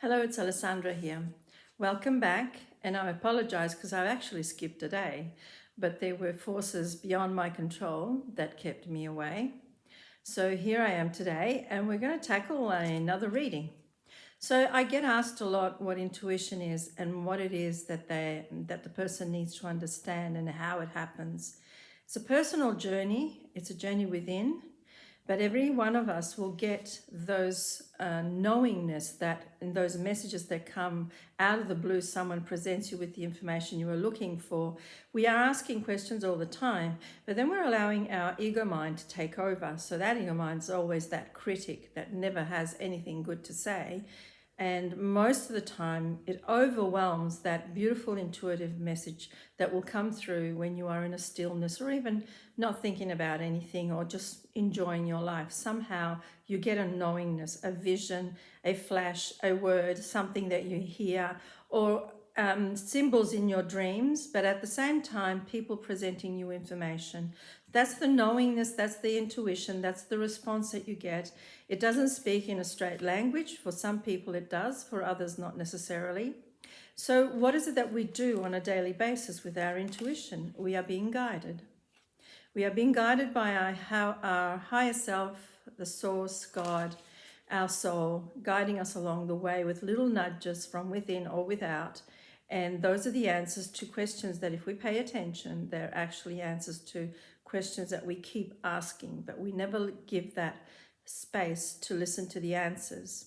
Hello, it's Alessandra here. Welcome back, and I apologize because I've actually skipped a day, but there were forces beyond my control that kept me away. So here I am today, and we're going to tackle another reading. So I get asked a lot what intuition is and what it is that the person needs to understand and how it happens. It's a personal journey, it's a journey within, but every one of us will get those knowingness that and those messages that come out of the blue. Someone presents you with the information you are looking for. We are asking questions all the time, but then we're allowing our ego mind to take over. So that ego mind is always that critic that never has anything good to say. And most of the time, it overwhelms that beautiful intuitive message that will come through when you are in a stillness or even not thinking about anything or just enjoying your life. Somehow you get a knowingness, a vision, a flash, a word, something that you hear, or symbols in your dreams, but at the same time, people presenting you information. That's the knowingness, that's the intuition, that's the response that you get. It doesn't speak in a straight language. For some people it does, for others not necessarily. So what is it that we do on a daily basis with our intuition? We are being guided. We are being guided by our higher self, the source, God, our soul, guiding us along the way with little nudges from within or without. And those are the answers to questions that if we pay attention, they're actually answers to questions that we keep asking, but we never give that space to listen to the answers.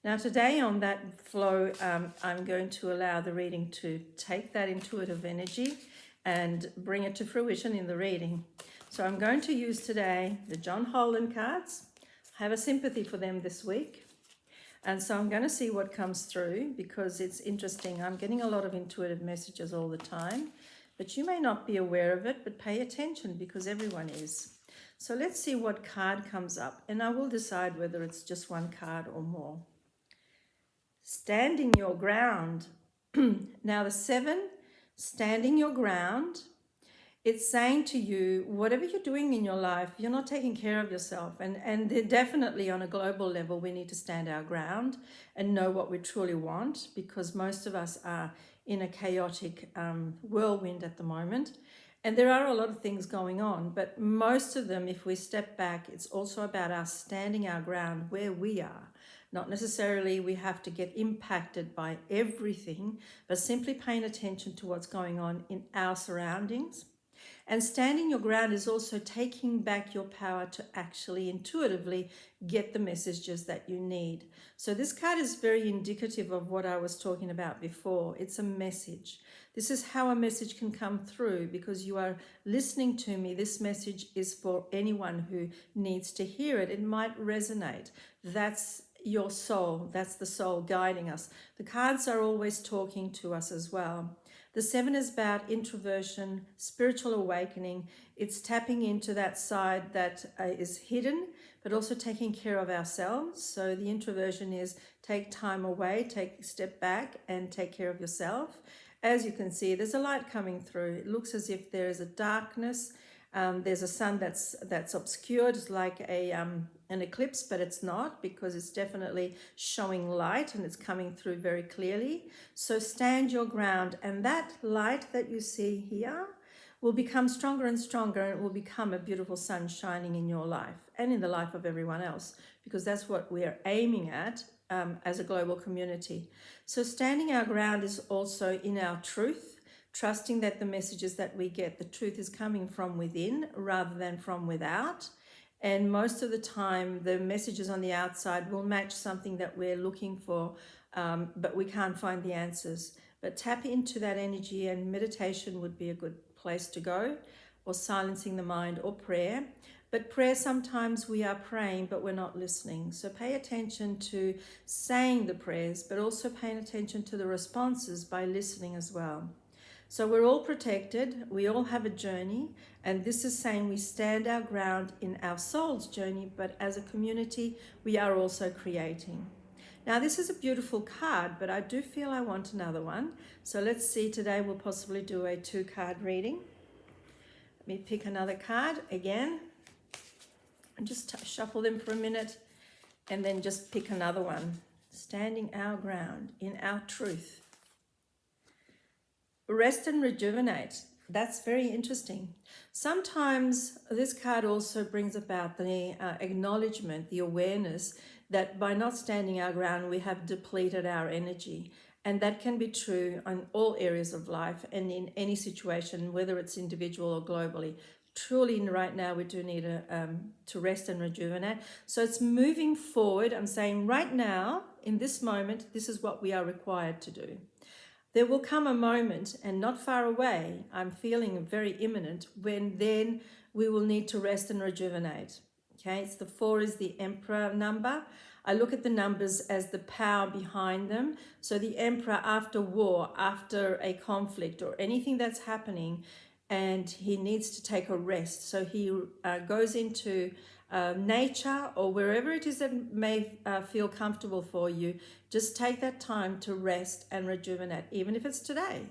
Now today on that flow, I'm going to allow the reading to take that intuitive energy and bring it to fruition in the reading. So I'm going to use today the John Holland cards. I have a sympathy for them this week. And so I'm going to see what comes through because it's interesting. I'm getting a lot of intuitive messages all the time, but you may not be aware of it, but pay attention because everyone is. So let's see what card comes up, and I will decide whether it's just one card or more. Standing your ground. Now the 7, standing your ground. It's saying to you, whatever you're doing in your life, you're not taking care of yourself. And definitely on a global level, we need to stand our ground and know what we truly want, because most of us are in a chaotic whirlwind at the moment. And there are a lot of things going on, but most of them, if we step back, it's also about us standing our ground where we are. Not necessarily we have to get impacted by everything, but simply paying attention to what's going on in our surroundings. And standing your ground is also taking back your power to actually intuitively get the messages that you need. So this card is very indicative of what I was talking about before. It's a message. This is how a message can come through because you are listening to me. This message is for anyone who needs to hear it. It might resonate. That's your soul. That's the soul guiding us. The cards are always talking to us as well. The 7 is about introversion, spiritual awakening. It's tapping into that side that is hidden, but also taking care of ourselves. So the introversion is take time away, take a step back and take care of yourself. As you can see, there's a light coming through. It looks as if there is a darkness. There's a sun that's obscured. It's like an eclipse, but it's not, because it's definitely showing light and it's coming through very clearly. So stand your ground, and that light that you see here will become stronger and stronger, and it will become a beautiful sun shining in your life and in the life of everyone else, because that's what we're aiming at as a global community. So standing our ground is also in our truth, trusting that the messages that we get, the truth is coming from within rather than from without. And most of the time, the messages on the outside will match something that we're looking for, but we can't find the answers. But tap into that energy, and meditation would be a good place to go, or silencing the mind, or prayer. But prayer, sometimes we are praying, but we're not listening. So pay attention to saying the prayers, but also paying attention to the responses by listening as well. So we're all protected, we all have a journey, and this is saying we stand our ground in our soul's journey, but as a community, we are also creating. Now this is a beautiful card, but I do feel I want another one. So let's see, today we'll possibly do a 2-card reading. Let me pick another card again, and just shuffle them for a minute, and then just pick another one. standing our ground in our truth. Rest and rejuvenate. That's very interesting. Sometimes this card also brings about the acknowledgement, the awareness that by not standing our ground, we have depleted our energy. And that can be true on all areas of life and in any situation, whether it's individual or globally. Truly, right now, we do need to rest and rejuvenate. So it's moving forward. I'm saying right now, in this moment, this is what we are required to do. There will come a moment, and not far away, I'm feeling very imminent, when then we will need to rest and rejuvenate. Okay, it's the 4 is the Emperor number. I look at the numbers as the power behind them. So the Emperor, after war, after a conflict or anything that's happening, and he needs to take a rest. So he goes into nature or wherever it is that may feel comfortable for you. Just take that time to rest and rejuvenate, even if it's today.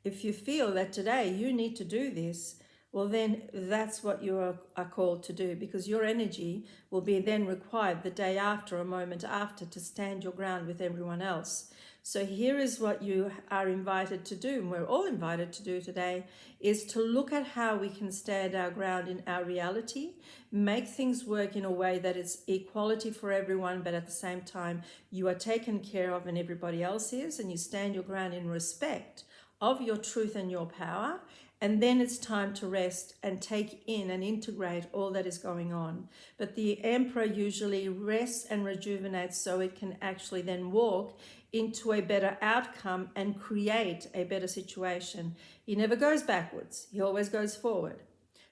If you feel that today you need to do this, well, then that's what you are called to do, because your energy will be then required the day after, a moment after, to stand your ground with everyone else. So here is what you are invited to do, and we're all invited to do today, is to look at how we can stand our ground in our reality, make things work in a way that it's equality for everyone, but at the same time you are taken care of and everybody else is, and you stand your ground in respect of your truth and your power. And then it's time to rest and take in and integrate all that is going on. But the Emperor usually rests and rejuvenates so it can actually then walk into a better outcome and create a better situation. He never goes backwards. He always goes forward.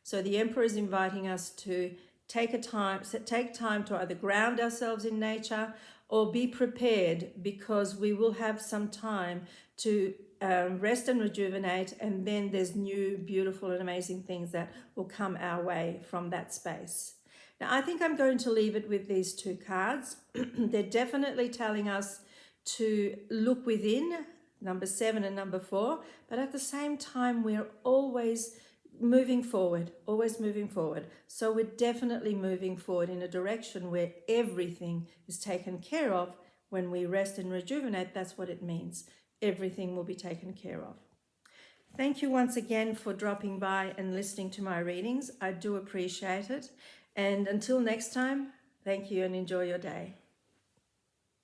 So the Emperor is inviting us to take time to either ground ourselves in nature or be prepared, because we will have some time to rest and rejuvenate, and then there's new, beautiful and amazing things that will come our way from that space. Now, I think I'm going to leave it with these 2 cards. They're definitely telling us to look within, number 7 and number 4, but at the same time, we're always moving forward, always moving forward. So we're definitely moving forward in a direction where everything is taken care of. When we rest and rejuvenate, that's what it means. Everything will be taken care of. Thank you once again for dropping by and listening to my readings. I do appreciate it. And until next time, thank you and enjoy your day.